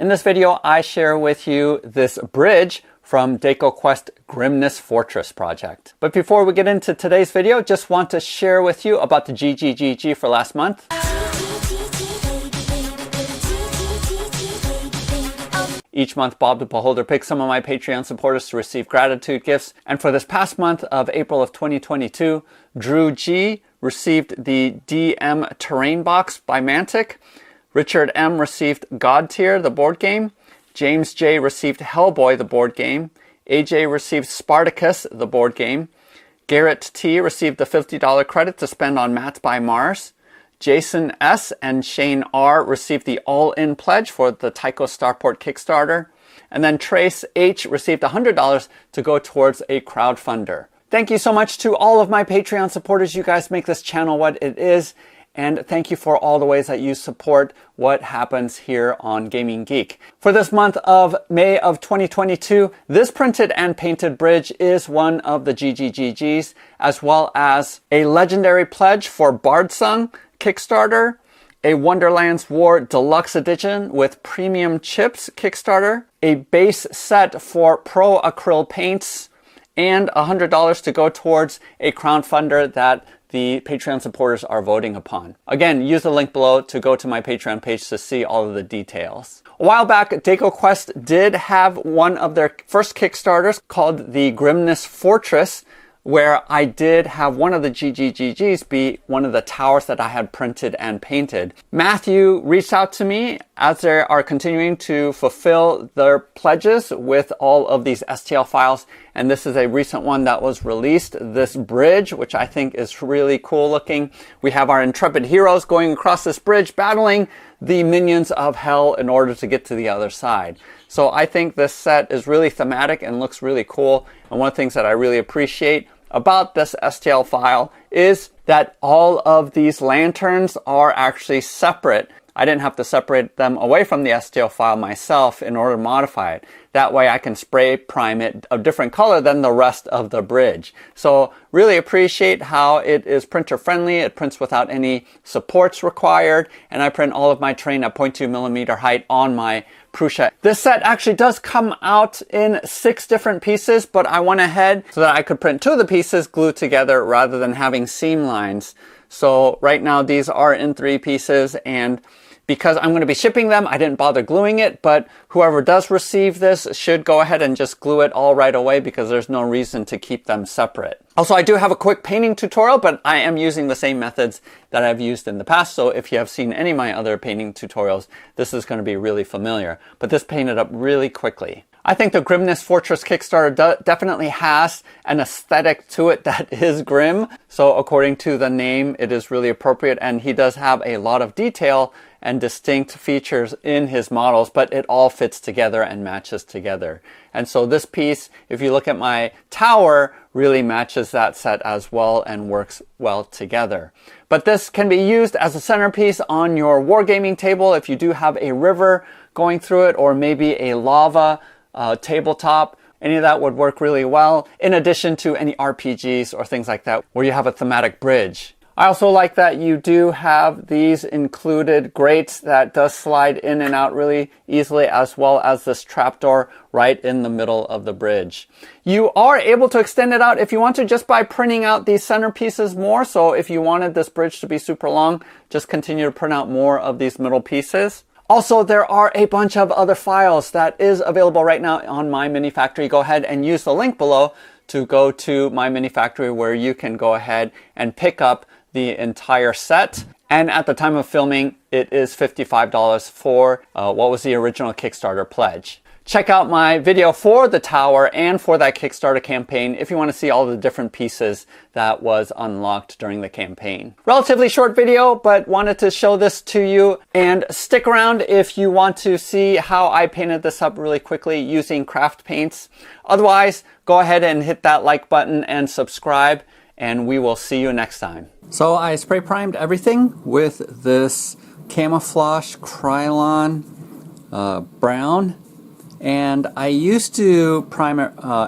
In this video, I share with you this bridge from DecoQuest Grimness Fortress project. But before we get into today's video, just want to share with you about the GGGG for last month. Each month, Bob the Beholder picks some of my Patreon supporters to receive gratitude gifts. And for this past month of April of 2022, Drew G received the DM Terrain Box by Mantic. Richard M received God Tier, the board game. James J received Hellboy, the board game. AJ received Spartacus, the board game. Garrett T received the $50 credit to spend on Mats by Mars. Jason S and Shane R received the all-in pledge for the Tycho Starport Kickstarter. And then Trace H received $100 to go towards a crowdfunder. Thank you so much to all of my Patreon supporters. You guys make this channel what it is. And thank you for all the ways that you support what happens here on Gaming Geek. For this month of May of 2022, this printed and painted bridge is one of the GGGGs, as well as a legendary pledge for Bardsung Kickstarter, a Wonderlands War Deluxe Edition with premium chips Kickstarter, a base set for Pro Acryl paints, and $100 to go towards a crowdfunder that the Patreon supporters are voting upon. Again, use the link below to go to my Patreon page to see all of the details. A while back, DecoQuest did have one of their first Kickstarters called the Grimness Fortress, where I did have one of the GGGGs be one of the towers that I had printed and painted. Matthew reached out to me as they are continuing to fulfill their pledges with all of these STL files, and this is a recent one that was released, this bridge, which I think is really cool looking. We have our intrepid heroes going across this bridge, battling the minions of hell in order to get to the other side. So I think this set is really thematic and looks really cool. And one of the things that I really appreciate about this STL file is that all of these lanterns are actually separate. I didn't have to separate them away from the STL file myself in order to modify it. That way I can spray prime it a different color than the rest of the bridge. So really appreciate how it is printer friendly. It prints without any supports required. And I print all of my terrain at 0.2mm height on my Prusa. This set actually does come out in 6 different pieces, but I went ahead so that I could print 2 of the pieces glued together rather than having seam lines. So right now these are in 3 pieces, and because I'm going to be shipping them, I didn't bother gluing it, but whoever does receive this should go ahead and just glue it all right away because there's no reason to keep them separate. Also, I do have a quick painting tutorial, but I am using the same methods that I've used in the past. So if you have seen any of my other painting tutorials, this is going to be really familiar. But this painted up really quickly. I think the Grimness Fortress Kickstarter definitely has an aesthetic to it that is grim. So according to the name, it is really appropriate. And he does have a lot of detail and distinct features in his models, but it all fits together and matches together. And so this piece, if you look at my tower, really matches that set as well and works well together. But this can be used as a centerpiece on your wargaming table if you do have a river going through it, or maybe a lava tabletop. Any of that would work really well, in addition to any RPGs or things like that where you have a thematic bridge. I also like that you do have these included grates that does slide in and out really easily, as well as this trapdoor right in the middle of the bridge. You are able to extend it out if you want to, just by printing out these center pieces more. So if you wanted this bridge to be super long, just continue to print out more of these middle pieces. Also, there are a bunch of other files that is available right now on My Mini Factory. Go ahead and use the link below to go to My Mini Factory, where you can go ahead and pick up the entire set. And at the time of filming, it is $55 for what was the original Kickstarter pledge. Check out my video for the tower and for that Kickstarter campaign if you want to see all the different pieces that was unlocked during the campaign. Relatively short video, but wanted to show this to you. And stick around if you want to see how I painted this up really quickly using craft paints. Otherwise, go ahead and hit that like button and subscribe, and we will see you next time. So I spray primed everything with this camouflage Krylon brown. And I used to prime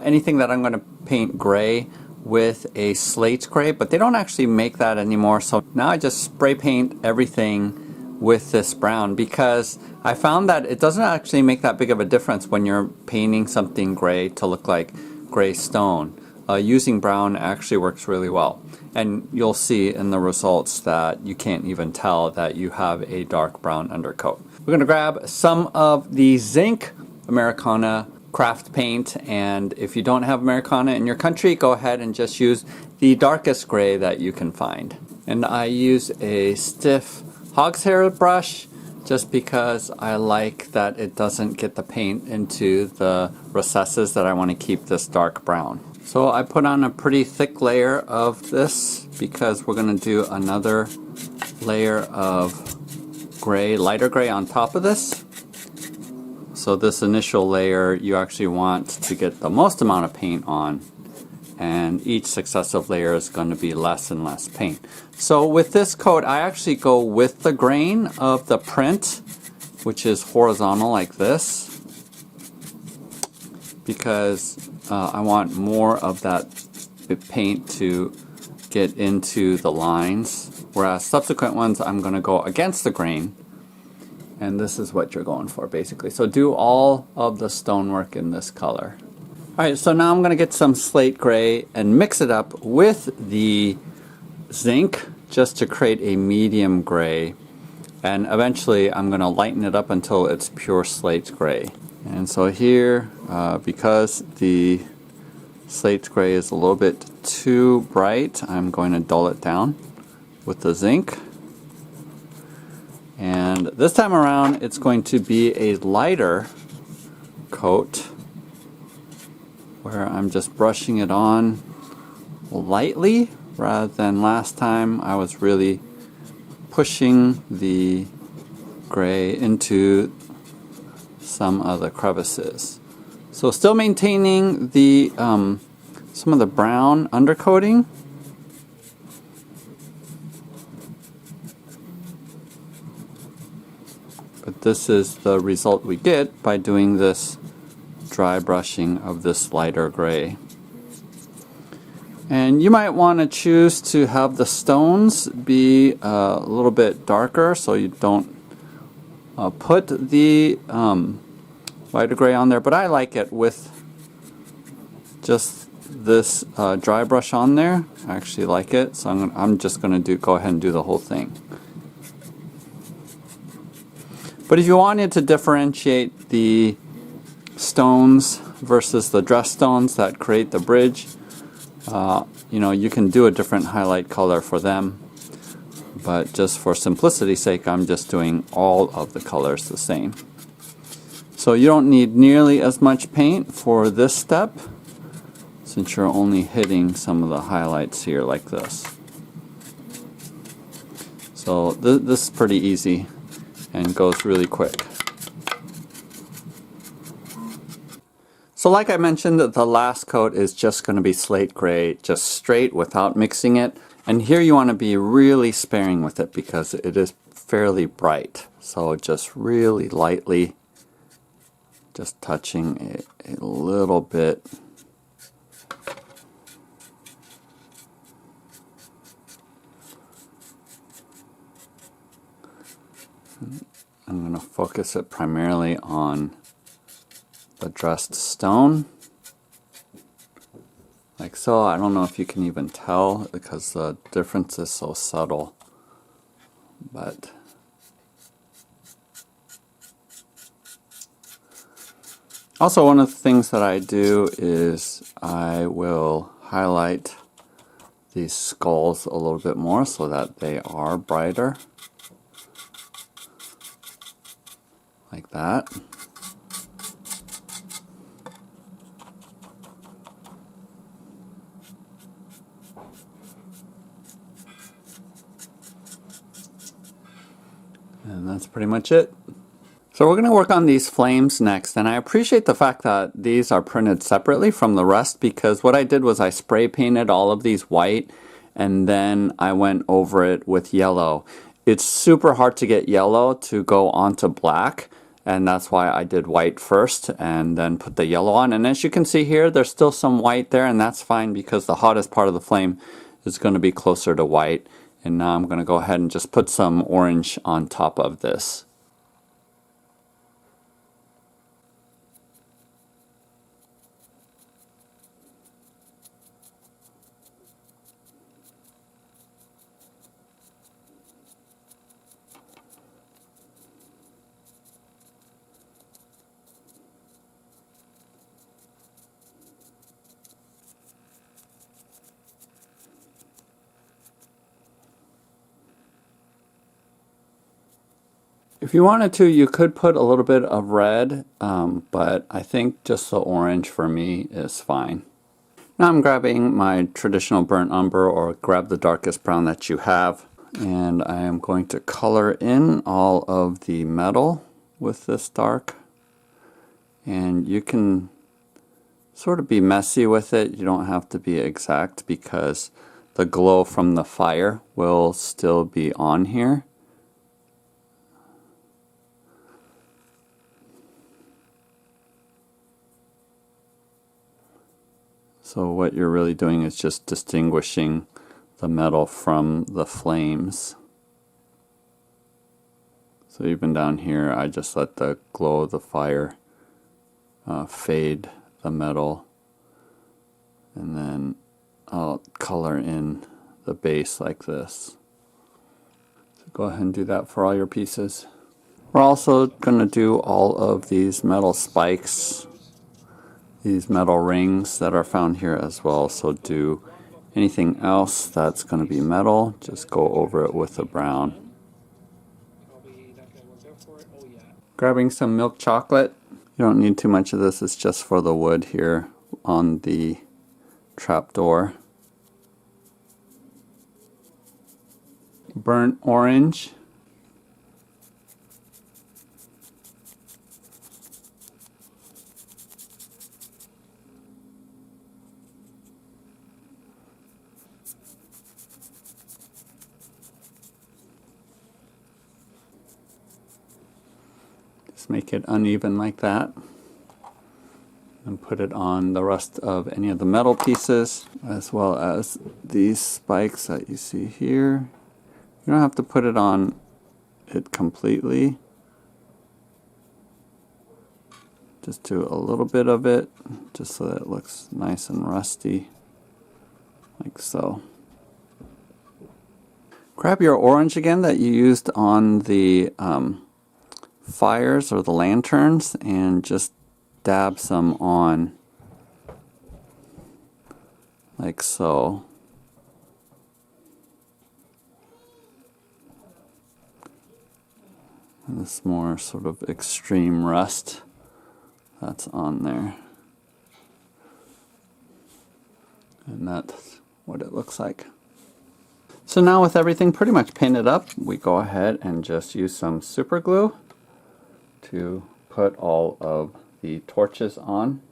anything that I'm going to paint gray with a slate gray, but they don't actually make that anymore. So now I just spray paint everything with this brown, because I found that it doesn't actually make that big of a difference when you're painting something gray to look like gray stone. Using brown actually works really well. And you'll see in the results that you can't even tell that you have a dark brown undercoat. We're going to grab some of the zinc Americana craft paint, and if you don't have Americana in your country, go ahead and just use the darkest gray that you can find. And I use a stiff hog's hair brush just because I like that it doesn't get the paint into the recesses that I want to keep this dark brown. So I put on a pretty thick layer of this because we're going to do another layer of gray, lighter gray on top of this. So this initial layer you actually want to get the most amount of paint on, and each successive layer is going to be less and less paint. So with this coat I actually go with the grain of the print, which is horizontal like this, because I want more of that paint to get into the lines, whereas subsequent ones I'm going to go against the grain, and this is what you're going for basically. So do all of the stonework in this color. Alright, so now I'm going to get some slate gray and mix it up with the zinc just to create a medium gray, and eventually I'm going to lighten it up until it's pure slate gray. And so here, because the slate gray is a little bit too bright, I'm going to dull it down with the zinc. And this time around it's going to be a lighter coat where I'm just brushing it on lightly, rather than last time I was really pushing the gray into some of the crevices. So still maintaining the some of the brown undercoating. But this is the result we get by doing this dry brushing of this lighter gray. And you might want to choose to have the stones be a little bit darker so you don't put the lighter gray on there, but I like it with just this dry brush on there. I actually like it, so I'm just going to go ahead and do the whole thing. But if you wanted to differentiate the stones versus the dress stones that create the bridge, you know, you can do a different highlight color for them. But just for simplicity's sake, I'm just doing all of the colors the same. So you don't need nearly as much paint for this step, since you're only hitting some of the highlights here like this. So this is pretty easy and goes really quick. So like I mentioned, the last coat is just going to be slate gray, just straight without mixing it. And here you want to be really sparing with it because it is fairly bright. So just really lightly, just touching it a little bit. I'm going to focus it primarily on the dressed stone, like so. I don't know if you can even tell because the difference is so subtle, but also one of the things that I do is I will highlight these skulls a little bit more so that they are brighter, like that. And that's pretty much it. So we're going to work on these flames next, and I appreciate the fact that these are printed separately from the rest, because what I did was I spray painted all of these white and then I went over it with yellow. It's super hard to get yellow to go onto black, and that's why I did white first and then put the yellow on. And as you can see here, there's still some white there, and that's fine because the hottest part of the flame is going to be closer to white. And now I'm going to go ahead and just put some orange on top of this. If you wanted to, you could put a little bit of red, but I think just the orange for me is fine. Now I'm grabbing my traditional burnt umber, or grab the darkest brown that you have, and I am going to color in all of the metal with this dark. And you can sort of be messy with it. You don't have to be exact because the glow from the fire will still be on here. So what you're really doing is just distinguishing the metal from the flames. So even down here, I just let the glow of the fire fade the metal, and then I'll color in the base like this. So go ahead and do that for all your pieces. We're also going to do all of these metal spikes, these metal rings that are found here as well. So do anything else that's going to be metal, just go over it with a brown. Grabbing some milk chocolate. You don't need too much of this, it's just for the wood here on the trapdoor. Burnt orange. Just make it uneven like that, and put it on the rest of any of the metal pieces, as well as these spikes that you see here. You don't have to put it on it completely. Just do a little bit of it, just so that it looks nice and rusty, like so. Grab your orange again that you used on the fires or the lanterns, and just dab some on like so. And this more sort of extreme rust that's on there, and that's what it looks like. So now with everything pretty much painted up, we go ahead and just use some super glue to put all of the torches on.